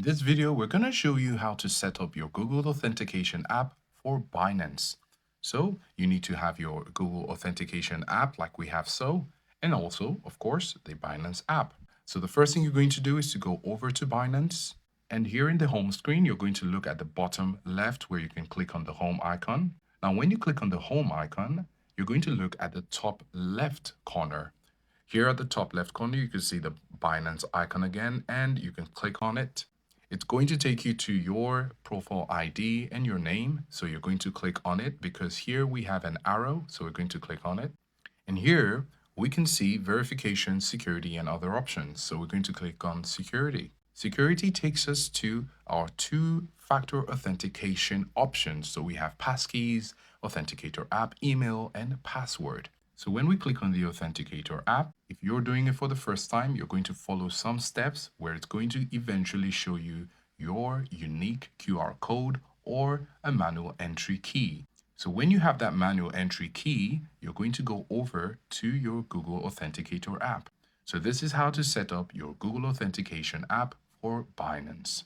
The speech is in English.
this video, we're going to show you how to set up your Google Authentication app for Binance. So you need to have your Google Authentication app like we have so, and also, of course, the Binance app. So the first thing you're going to do is to go over to Binance. And here in the home screen, you're going to look at the bottom left where you can click on the home icon. Now, when you click on the home icon, you're going to look at the top left corner. Here at the top left corner, you can see the Binance icon again, and you can click on it. It's going to take you to your profile ID and your name. So you're going to click on it because here we have an arrow. So we're going to click on it. And here we can see verification, security, and other options. So we're going to click on security. Security takes us to our two-factor authentication options. So we have passkeys, Authenticator app, email, and password. So when we click on the Authenticator app, if you're doing it for the first time, you're going to follow some steps where it's going to eventually show you your unique QR code or a manual entry key. So when you have that manual entry key, you're going to go over to your Google Authenticator app. So this is how to set up your Google Authentication app for Binance.